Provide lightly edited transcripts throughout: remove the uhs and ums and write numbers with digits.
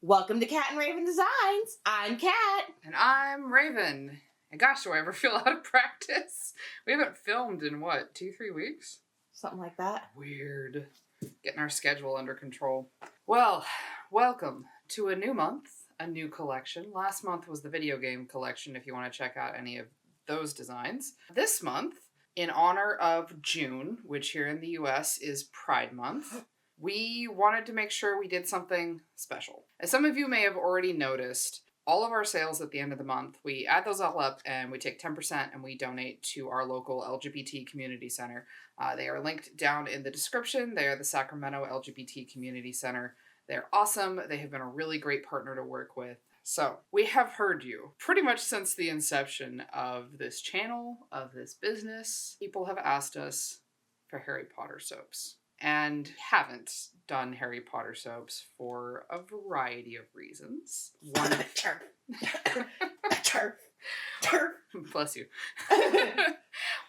Welcome to Cat and Raven Designs. I'm Cat. And I'm Raven. And gosh, do I ever feel out of practice? We haven't filmed in what, 2-3 weeks? Something like that. Weird. Getting our schedule under control. Well, welcome to a new month, a new collection. Last month was the video game collection if you want to check out any of those designs. This month, in honor of June, which here in the US is Pride Month, we wanted to make sure we did something special. As some of you may have already noticed, all of our sales at the end of the month, we add those all up and we take 10% and we donate to our local LGBT community center. They are linked down in the description. They are the Sacramento LGBT Community Center. They're awesome. They have been a really great partner to work with. So we have heard you pretty much since the inception of this channel, of this business. People have asked us for Harry Potter soaps. And haven't done Harry Potter soaps for a variety of reasons. One Bless you.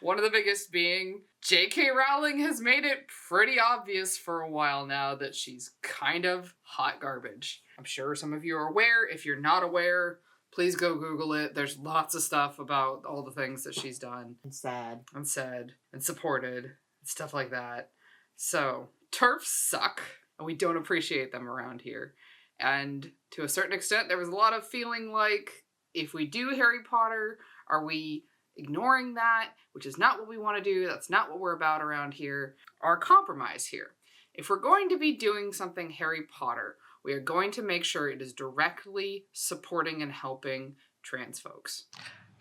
One of the biggest being JK Rowling has made it pretty obvious for a while now that she's kind of hot garbage. I'm sure some of you are aware. If you're not aware, please go Google it. There's lots of stuff about all the things that she's done. And said. And supported. And stuff like that. So, TERFs suck, and we don't appreciate them around here. And to a certain extent, there was a lot of feeling like, if we do Harry Potter, are we ignoring that? Which is not what we want to do. That's not what we're about around here. Our compromise here. If we're going to be doing something Harry Potter, we are going to make sure it is directly supporting and helping trans folks.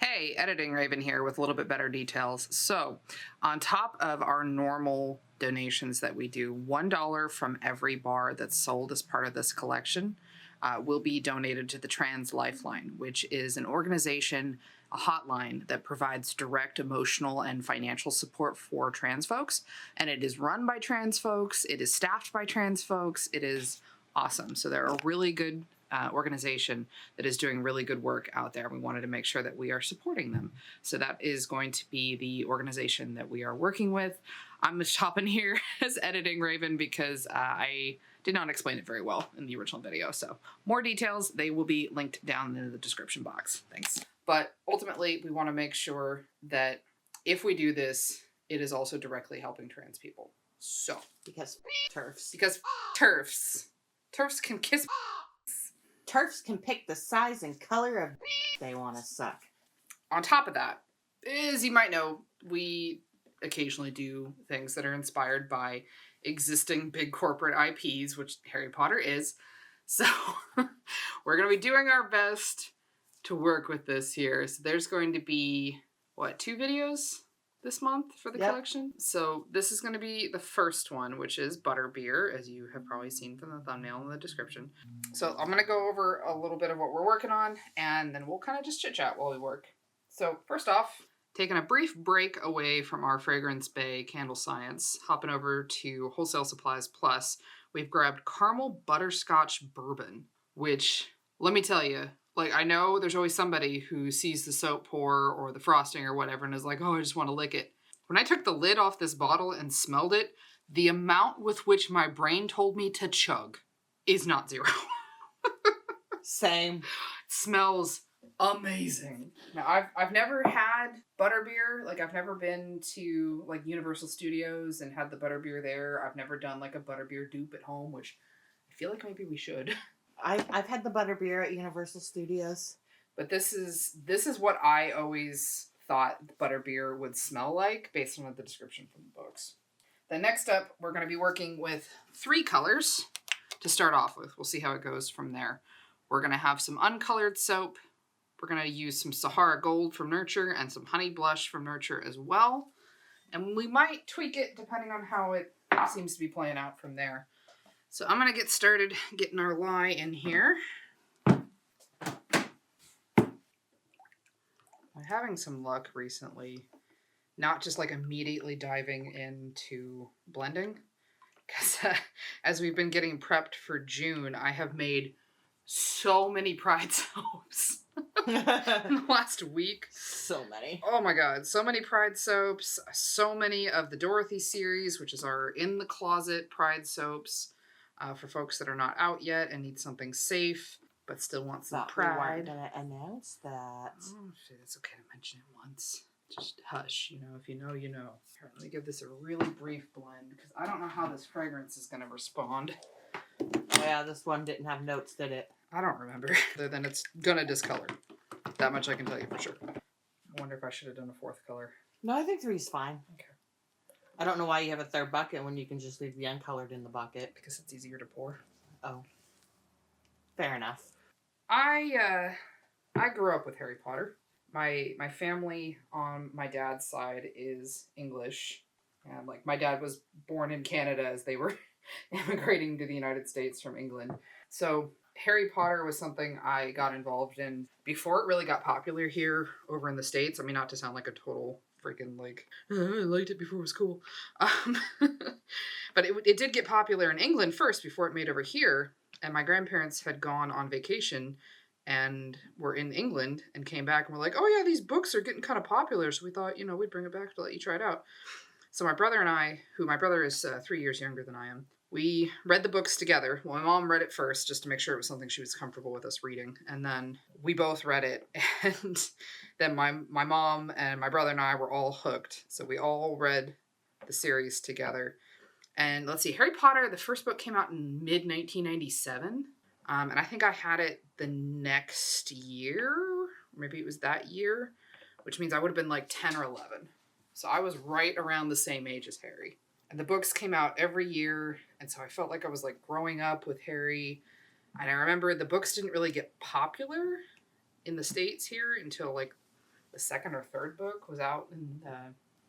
Hey, Editing Raven here with a little bit better details. So, on top of our normal donations that we do, $1 from every bar that's sold as part of this collection will be donated to the Trans Lifeline, which is an organization, a hotline that provides direct emotional and financial support for trans folks. And it is run by trans folks. It is staffed by trans folks. It is awesome. So they're a really good organization that is doing really good work out there. We wanted to make sure that we are supporting them. So that is going to be the organization that we are working with. I'm just hopping here as Editing Raven because I did not explain it very well in the original video. So more details, they will be linked down in the description box. Thanks. But ultimately, we want to make sure that if we do this, it is also directly helping trans people. So. Because TERFs. Because TERFs. TERFs can kiss. TERFs can pick the size and color of they want to suck. On top of that, as you might know, we occasionally do things that are inspired by existing big corporate IPs, which Harry Potter is. So we're going to be doing our best to work with this here. So there's going to be, 2 videos this month for the collection? So this is going to be the first one, which is BUTTERBEER, as you have probably seen from the thumbnail in the description. So I'm going to go over a little bit of what we're working on, and then we'll kind of just chit-chat while we work. So first off, taking a brief break away from our Fragrance Bay candle science, hopping over to Wholesale Supplies Plus, we've grabbed Caramel Butterscotch Bourbon, which, let me tell you, I know there's always somebody who sees the soap pour or the frosting or whatever and is like, oh, I just want to lick it. When I took the lid off this bottle and smelled it, the amount with which my brain told me to chug is not 0. Same. It smells amazing. Now, I've never had BUTTERBEER. I've never been to, Universal Studios and had the BUTTERBEER there. I've never done, a BUTTERBEER dupe at home, which I feel like maybe we should. I've had the BUTTERBEER at Universal Studios. But this is what I always thought BUTTERBEER would smell like based on the description from the books. Then next up, we're going to be working with 3 colors to start off with. We'll see how it goes from there. We're going to have some uncolored soap. We're going to use some Sahara Gold from Nurture and some Honey Blush from Nurture as well. And we might tweak it depending on how it seems to be playing out from there. So I'm going to get started getting our lye in here. I'm having some luck recently, not just immediately diving into blending. Because as we've been getting prepped for June, I have made so many Pride soaps in the last week. So many. Oh my god, so many Pride soaps, so many of the Dorothy series, which is our In the Closet Pride soaps. for folks that are not out yet and need something safe, but still want some Thought we weren't pride. gonna announce that. Oh, shit, it's okay to mention it once. Just hush, you know, if you know, you know. Here, let me give this a really brief blend, because I don't know how this fragrance is going to respond. Yeah, this one didn't have notes, did it? I don't remember. Other than it's going to discolor. That much I can tell you for sure. I wonder if I should have done a fourth color. No, I think 3's fine. Okay. I don't know why you have a third bucket when you can just leave the uncolored in the bucket. Because it's easier to pour. Oh. Fair enough. I grew up with Harry Potter. My family on my dad's side is English. And like my dad was born in Canada as they were immigrating to the United States from England. So Harry Potter was something I got involved in before it really got popular here over in the States. I mean, not to sound like a total freaking like, I liked it before it was cool. But it did get popular in England first before it made over here. And my grandparents had gone on vacation and were in England and came back and were like, oh yeah, these books are getting kind of popular. So we thought, you know, we'd bring it back to let you try it out. So my brother and I, who my brother is 3 years younger than I am, we read the books together. Well, my mom read it first just to make sure it was something she was comfortable with us reading. And then we both read it. And then my mom and my brother and I were all hooked. So we all read the series together. And let's see, Harry Potter, the first book came out in mid-1997. And I think I had it the next year. Maybe it was that year. Which means I would have been like 10 or 11. So I was right around the same age as Harry. And the books came out every year. And so I felt like I was like growing up with Harry. And I remember the books didn't really get popular in the States here until like the second or third book was out in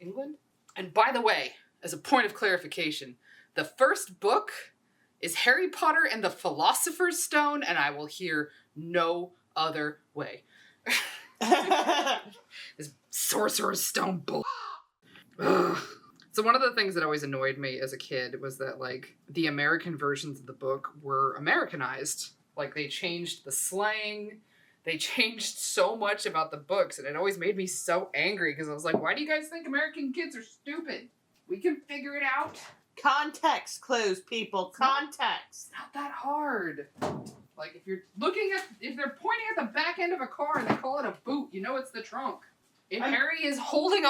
England. And by the way, as a point of clarification, the first book is Harry Potter and the Philosopher's Stone, and I will hear no other way. This Sorcerer's Stone bull. Ugh. So one of the things that always annoyed me as a kid was that, like, the American versions of the book were Americanized. Like, they changed the slang. They changed so much about the books, and it always made me so angry because I was like, why do you guys think American kids are stupid? We can figure it out. Context clues, people. Context. It's not that hard. Like, if they're pointing at the back end of a car and they call it a boot, you know it's the trunk. If Harry is holding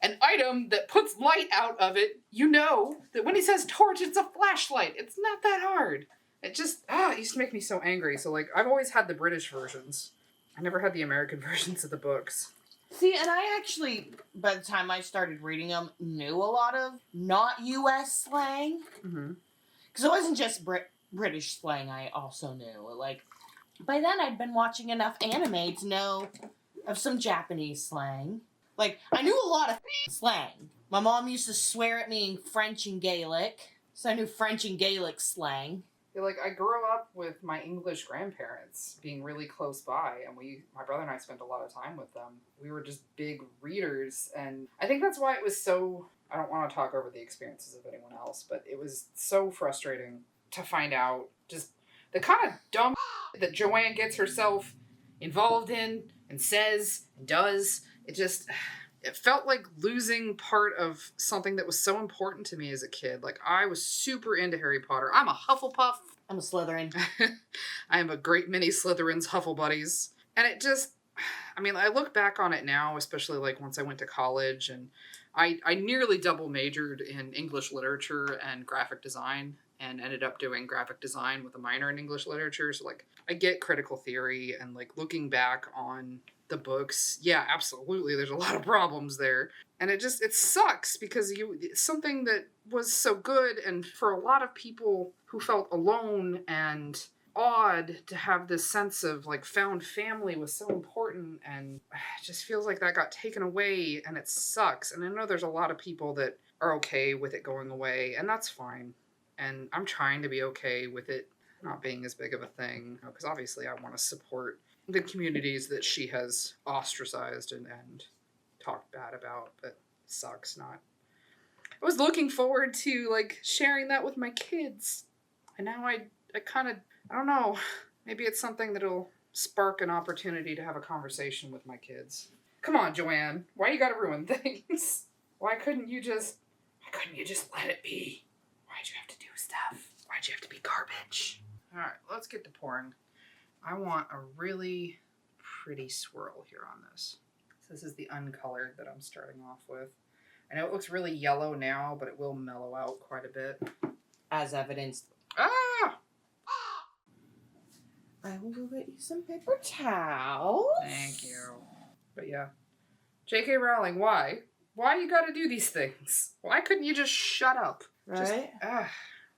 an item that puts light out of it, you know that when he says torch, it's a flashlight. It's not that hard. It just, it used to make me so angry. So, like, I've always had the British versions. I never had the American versions of the books. See, and I actually, by the time I started reading them, knew a lot of not U.S. slang. Mm-hmm. Because it wasn't just British slang I also knew. Like, by then I'd been watching enough anime to know of some Japanese slang. Like, I knew a lot of slang. My mom used to swear at me in French and Gaelic, so I knew French and Gaelic slang. Yeah, like, I grew up with my English grandparents being really close by, and my brother and I spent a lot of time with them. We were just big readers, and I think that's why it was so, I don't want to talk over the experiences of anyone else, but it was so frustrating to find out just the kind of dumb that Joanne gets herself involved in, and says, and does. It felt like losing part of something that was so important to me as a kid. Like, I was super into Harry Potter. I'm a Hufflepuff. I'm a Slytherin. I am a great many Slytherins, Huffle buddies. And it just, I mean, I look back on it now, especially like once I went to college, and I nearly double majored in English literature and graphic design, and ended up doing graphic design with a minor in English literature. So, like, I get critical theory, and like looking back on the books, yeah, absolutely, there's a lot of problems there. And it sucks because it's something that was so good, and for a lot of people who felt alone and odd to have this sense of like found family was so important, and it just feels like that got taken away, and it sucks. And I know there's a lot of people that are okay with it going away, and that's fine. And I'm trying to be okay with it not being as big of a thing, because obviously I want to support the communities that she has ostracized and talked bad about, but it sucks not. I was looking forward to like sharing that with my kids, and now I kind of, I don't know, maybe it's something that'll spark an opportunity to have a conversation with my kids. Come on, Joanne, why you gotta ruin things? Why couldn't you just let it be? Why'd you have to do stuff? Why'd you have to be garbage? All right, let's get to pouring. I want a really pretty swirl here on this. So this is the uncolored that I'm starting off with. I know it looks really yellow now, but it will mellow out quite a bit. As evidenced. Ah! I will go get you some paper towels. Thank you. But yeah. JK Rowling, why? Why you gotta do these things? Why couldn't you just shut up? Right?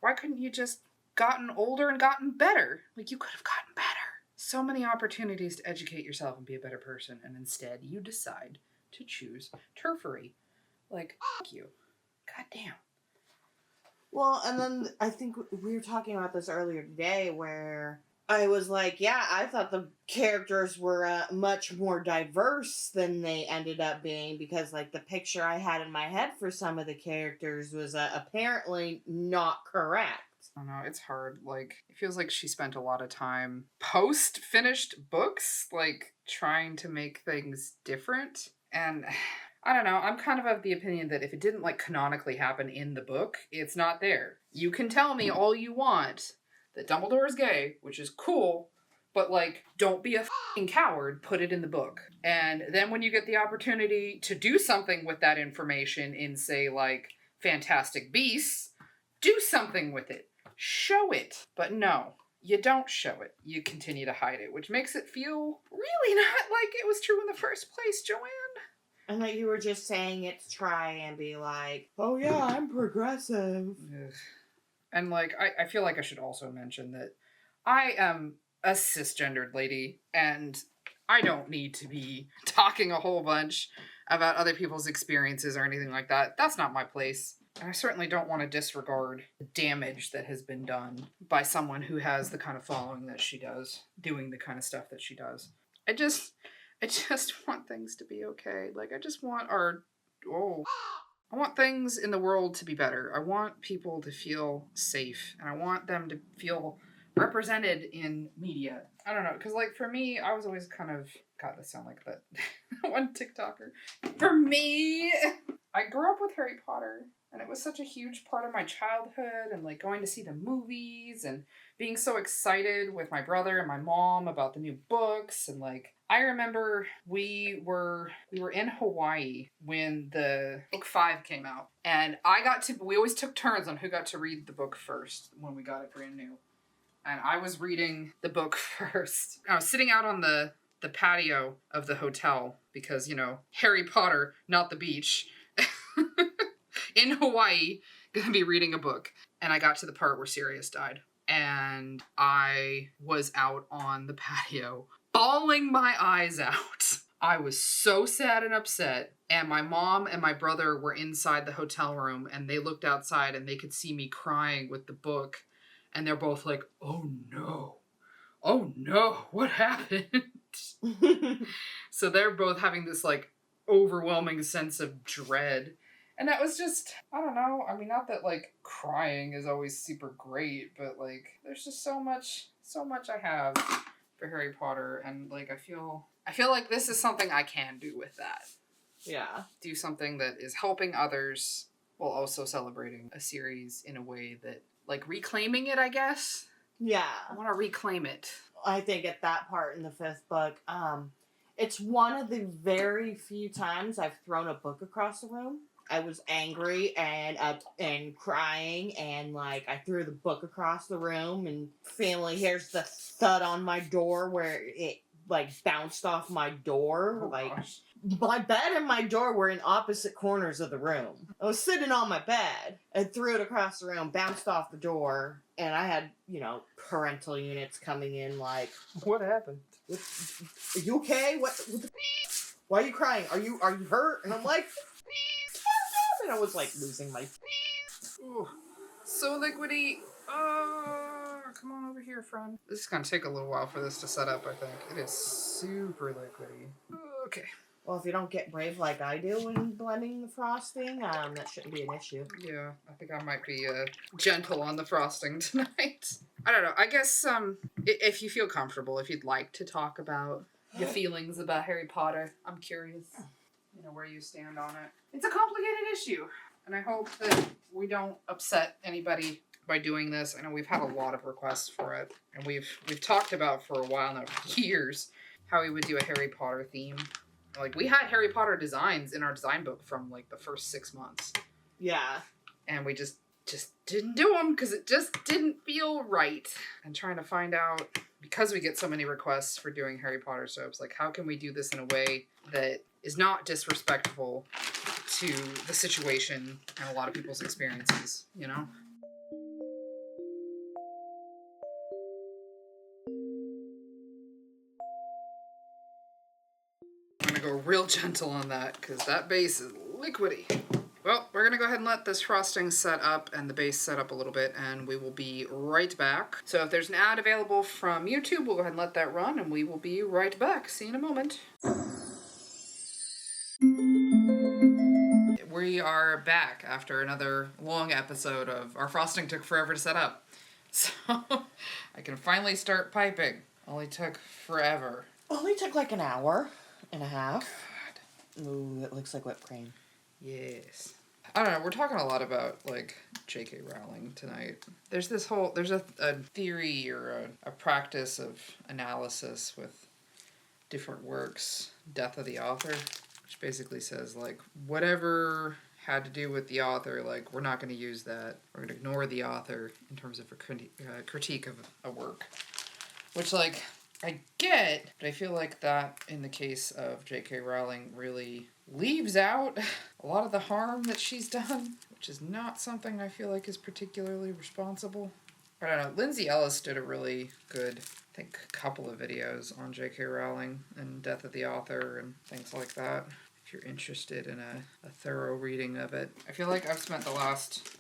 Why couldn't you just gotten older and gotten better? Like, you could have gotten better. So many opportunities to educate yourself and be a better person, and instead you decide to choose turfery. Like, f*** you. God damn. Well, and then I think we were talking about this earlier today where I was like, yeah, I thought the characters were much more diverse than they ended up being because, like, the picture I had in my head for some of the characters was apparently not correct. I don't know, it's hard. Like, it feels like she spent a lot of time post-finished books, like, trying to make things different. And I don't know, I'm kind of the opinion that if it didn't, like, canonically happen in the book, it's not there. You can tell me all you want that Dumbledore is gay, which is cool, but, like, don't be a f***ing coward, put it in the book. And then when you get the opportunity to do something with that information in, say, like, Fantastic Beasts, do something with it. Show it. But no, you don't show it. You continue to hide it, which makes it feel really not like it was true in the first place, Joanne. And that you were just saying it to try and be like, oh yeah, I'm progressive. Ugh. And, like, I feel like I should also mention that I am a cisgendered lady, and I don't need to be talking a whole bunch about other people's experiences or anything like that. That's not my place. And I certainly don't want to disregard the damage that has been done by someone who has the kind of following that she does, doing the kind of stuff that she does. I just want things to be okay. Like, I just want I want things in the world to be better. I want people to feel safe, and I want them to feel represented in media. I don't know, because, like, for me, I was always kind of... God, that sound like that one TikToker. For me, I grew up with Harry Potter, and it was such a huge part of my childhood, and, like, going to see the movies, and being so excited with my brother and my mom about the new books, and, like, I remember we were in Hawaii when the book 5 came out, and we always took turns on who got to read the book first when we got it brand new. And I was reading the book first. I was sitting out on the patio of the hotel because, you know, Harry Potter, not the beach, in Hawaii, gonna be reading a book. And I got to the part where Sirius died. And I was out on the patio bawling my eyes out. I was so sad and upset, and my mom and my brother were inside the hotel room, and they looked outside and they could see me crying with the book, and they're both like, oh no, what happened? So they're both having this, like, overwhelming sense of dread. And that was just, I don't know, I mean, not that, like, crying is always super great, but, like, there's just so much I have for Harry Potter, and, like, I feel like this is something I can do with that. Yeah. Do something that is helping others while also celebrating a series in a way that, like, reclaiming it, I guess? Yeah. I want to reclaim it. I think at that part in the 5th book, it's one of the very few times I've thrown a book across the room. I was angry and crying, and, like, I threw the book across the room, and family hears the thud on my door where it, like, bounced off my door. Oh, like, gosh. My bed and my door were in opposite corners of the room. I was sitting on my bed and threw it across the room, bounced off the door, and I had, you know, parental units coming in like, what happened? Are you okay? What the why are you crying? Are you hurt? And I'm like, and I was like losing my Ooh, so liquidy. Oh, come on over here, friend. This is gonna take a little while for this to set up, I think. It is super liquidy. Okay. Well, if you don't get brave like I do when blending the frosting, that shouldn't be an issue. Yeah, I think I might be gentle on the frosting tonight. I don't know. I guess if you feel comfortable, if you'd like to talk about your feelings about Harry Potter, I'm curious, you know, where you stand on it. It's a complicated issue, and I hope that we don't upset anybody by doing this. I know we've had a lot of requests for it, and we've talked about for a while now, for years, how we would do a Harry Potter theme. Like, we had Harry Potter designs in our design book from, like, the first 6 months. Yeah. And we just didn't do them because it just didn't feel right. And trying to find out, because we get so many requests for doing Harry Potter soaps, like, how can we do this in a way that is not disrespectful to the situation and a lot of people's experiences, you know? I'm gonna go real gentle on that because that base is liquidy. Well, we're gonna go ahead and let this frosting set up and the base set up a little bit, and we will be right back. So if there's an ad available from YouTube, we'll go ahead and let that run, and we will be right back. See you in a moment. We are back after another long episode of our frosting took forever to set up. So I can finally start piping. Only took forever. Only took like an hour and a half. God. Ooh, it looks like whipped cream. Yes. I don't know, we're talking a lot about, like, JK Rowling tonight. There's a theory or a practice of analysis with different works, death of the author, which basically says, like, whatever had to do with the author, like, we're not going to use that. We're going to ignore the author in terms of a critique of a work. Which, like, I get, but I feel like that, in the case of JK Rowling, really leaves out a lot of the harm that she's done, which is not something I feel like is particularly responsible. I don't know, Lindsay Ellis did a really good, I think, couple of videos on JK Rowling and Death of the Author and things like that, if you're interested in a thorough reading of it. I feel like I've spent the last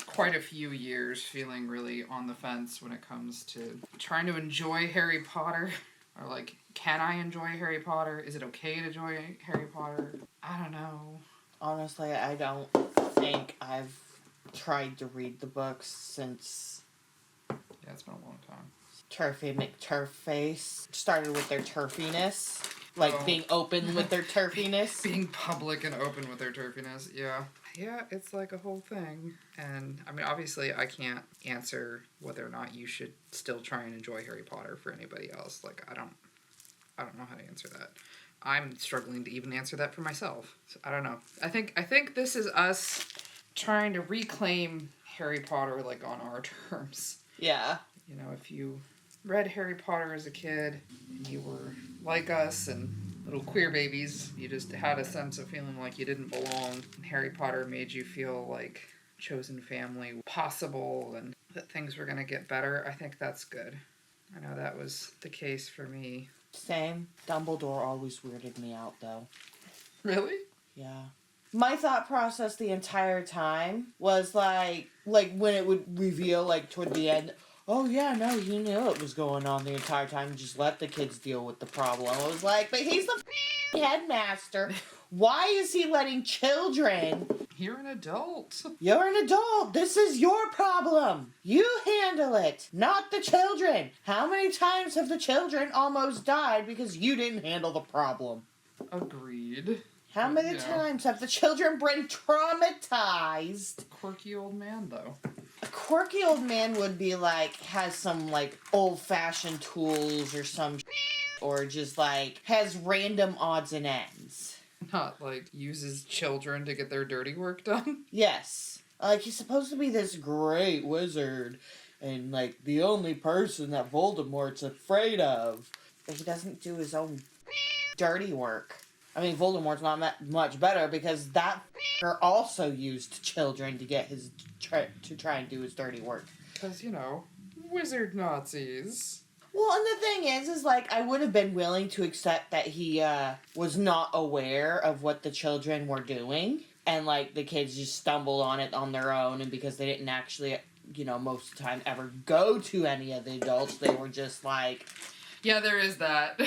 quite a few years feeling really on the fence when it comes to trying to enjoy Harry Potter. Or, like, can I enjoy Harry Potter? Is it okay to enjoy Harry Potter? I don't know. Honestly, I don't think I've tried to read the books since... Yeah, it's been a long time. Turfy McTurfface started with their turfiness. Like, being open with their turfiness. Being public and open with their turfiness, yeah. Yeah, it's like a whole thing. And, I mean, obviously I can't answer whether or not you should still try and enjoy Harry Potter for anybody else. Like, I don't know how to answer that. I'm struggling to even answer that for myself. So, I don't know. I think this is us trying to reclaim Harry Potter, like, on our terms. Yeah. You know, if you read Harry Potter as a kid, and you were like us and little queer babies, you just had a sense of feeling like you didn't belong, and Harry Potter made you feel like chosen family possible and that things were going to get better, I think that's good. I know that was the case for me. Same. Dumbledore always weirded me out, though. Really? Yeah. My thought process the entire time was like when it would reveal, like, toward the end, oh yeah, no, he knew it was going on the entire time, just let the kids deal with the problem. I was like, but he's the headmaster. Why is he letting children... You're an adult. You're an adult. This is your problem. You handle it, not the children. How many times have the children almost died because you didn't handle the problem? Agreed. How many times have the children been traumatized? Quirky old man, though. A quirky old man would be like, has some, like, old-fashioned tools or some or just, like, has random odds and ends. Not, like, uses children to get their dirty work done? Yes. Like, he's supposed to be this great wizard and, like, the only person that Voldemort's afraid of. But he doesn't do his own dirty work. I mean, Voldemort's not much better because that also used children to get his to try and do his dirty work. Because, you know, wizard Nazis. Well, and the thing is like, I would have been willing to accept that he was not aware of what the children were doing. And, like, the kids just stumbled on it on their own. And because they didn't actually, you know, most of the time ever go to any of the adults, they were just like... Yeah, there is that.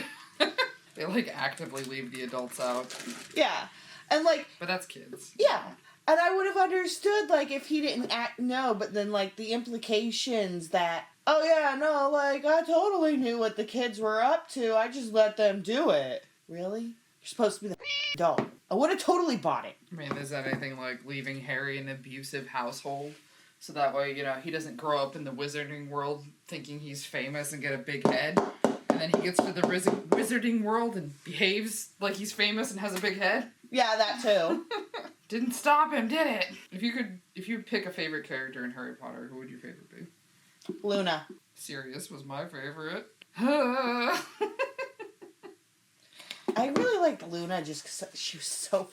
They, like, actively leave the adults out. Yeah. And, like... But that's kids. Yeah. And I would have understood, like, if he didn't no, but then, like, the implications that, oh, yeah, no, like, I totally knew what the kids were up to. I just let them do it. Really? You're supposed to be the adult. I would have totally bought it. I mean, is that anything like leaving Harry in an abusive household? So that way, you know, he doesn't grow up in the wizarding world thinking he's famous and get a big head. And then he gets to the wizarding world and behaves like he's famous and has a big head. Yeah, that too. Didn't stop him, did it? If you pick a favorite character in Harry Potter, who would your favorite be? Luna. Sirius was my favorite. I really liked Luna just because she was so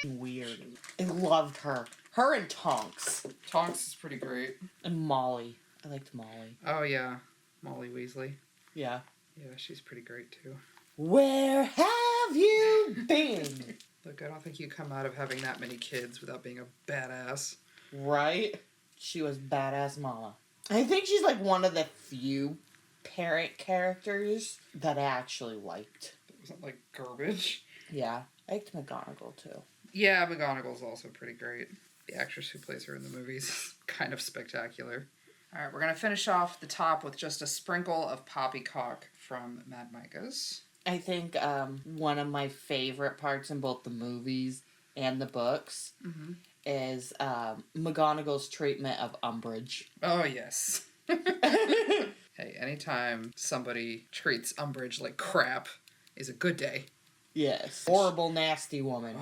weird. I loved her. Her and Tonks. Tonks is pretty great. And Molly. I liked Molly. Oh, yeah. Molly Weasley. Yeah. Yeah, she's pretty great, too. Where have you been? Look, I don't think you come out of having that many kids without being a badass. Right? She was badass mama. I think she's like one of the few parent characters that I actually liked. It wasn't like garbage. Yeah. I liked McGonagall, too. Yeah, McGonagall's also pretty great. The actress who plays her in the movies is kind of spectacular. All right, we're going to finish off the top with just a sprinkle of poppycock from Mad Micah's. I think one of my favorite parts in both the movies and the books is McGonagall's treatment of Umbridge. Oh, yes. Hey, anytime somebody treats Umbridge like crap is a good day. Yes. Horrible, nasty woman.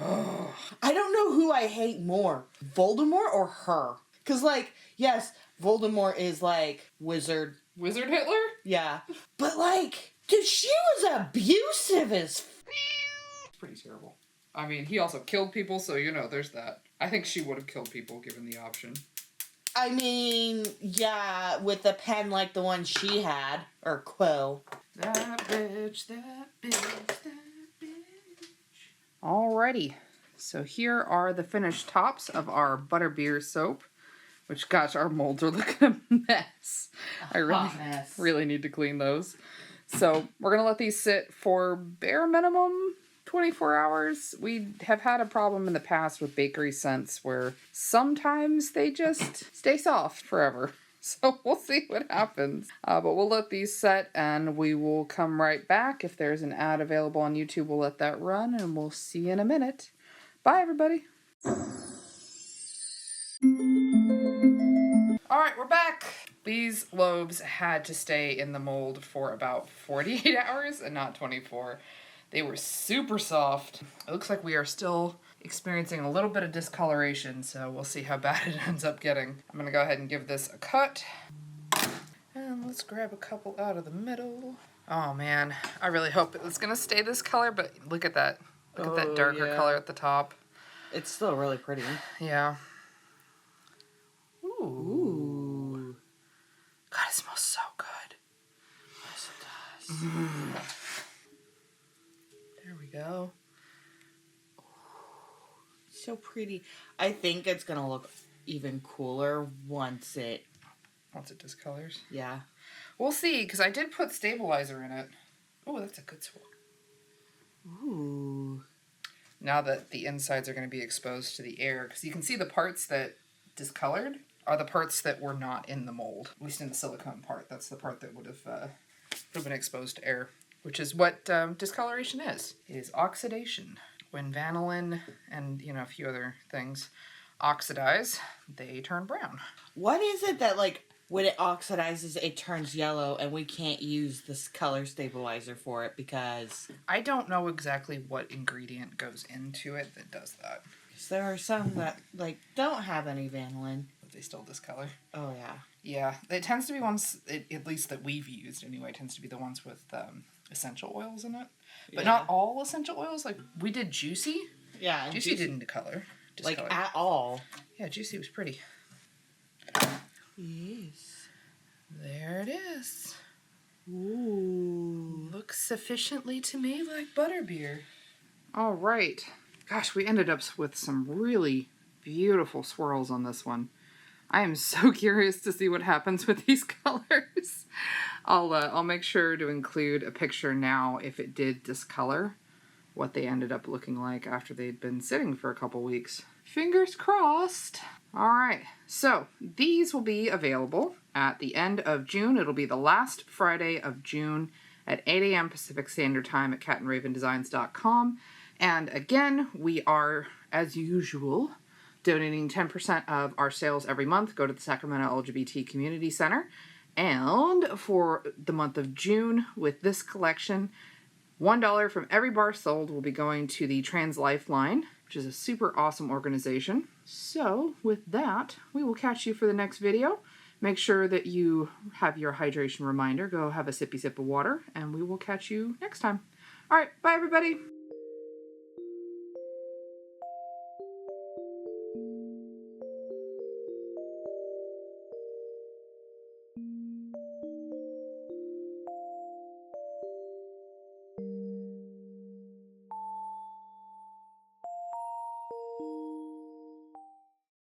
I don't know who I hate more, Voldemort or her. Because, like, yes, Voldemort is, like, wizard. Wizard Hitler? Yeah. But, like, dude, she was abusive as It's pretty terrible. I mean, he also killed people, so, you know, there's that. I think she would have killed people given the option. I mean, yeah, with a pen like the one she had. Or Quill. That bitch, that bitch, that bitch. Alrighty. So here are the finished tops of our Butterbeer soap. Which, gosh, our molds are looking a mess. I really need to clean those. So we're going to let these sit for bare minimum 24 hours. We have had a problem in the past with bakery scents where sometimes they just stay soft forever. So we'll see what happens. But we'll let these set and we will come right back. If there's an ad available on YouTube, we'll let that run and we'll see you in a minute. Bye, everybody. Alright, we're back. These loaves had to stay in the mold for about 48 hours and not 24. They were super soft. It looks like we are still experiencing a little bit of discoloration, so we'll see how bad it ends up getting. I'm going to go ahead and give this a cut. And let's grab a couple out of the middle. Oh man, I really hope it's going to stay this color, but look at that. Look at that darker color at the top. It's still really pretty. Yeah. Ooh. God, it smells so good. Yes, it does. There we go. So pretty. I think it's going to look even cooler once it discolors. Yeah. We'll see, because I did put stabilizer in it. Oh, that's a good swirl. Ooh. Now that the insides are going to be exposed to the air, because you can see the parts that discolored are the parts that were not in the mold, at least in the silicone part. That's the part that would have been exposed to air, which is what discoloration is. It is oxidation. When vanillin and, you know, a few other things oxidize, they turn brown. What is it that, like, when it oxidizes, it turns yellow, and we can't use this color stabilizer for it because... I don't know exactly what ingredient goes into it that does that. There are some that, like, don't have any vanillin. But they still discolor. Oh, yeah. Yeah, it tends to be ones, at least that we've used anyway, tends to be the ones with essential oils in it. But not all essential oils. Like, we did Juicy. Yeah. Juicy didn't discolor. Like, at all. Yeah, Juicy was pretty. Yes. There it is. Ooh. Looks sufficiently to me like butterbeer. All right. Gosh, we ended up with some really beautiful swirls on this one. I am so curious to see what happens with these colors. I'll make sure to include a picture now if it did discolor, what they ended up looking like after they'd been sitting for a couple weeks. Fingers crossed. All right, so these will be available at the end of June. It'll be the last Friday of June at 8 a.m. Pacific Standard Time at catandravendesigns.com. And again, we are, as usual, Donating 10% of our sales every month go to the Sacramento LGBT Community Center. And for the month of June, with this collection, $1 from every bar sold will be going to the Trans Lifeline, which is a super awesome organization. So with that, we will catch you for the next video. Make sure that you have your hydration reminder. Go have a sippy sip of water, and we will catch you next time. All right, bye everybody.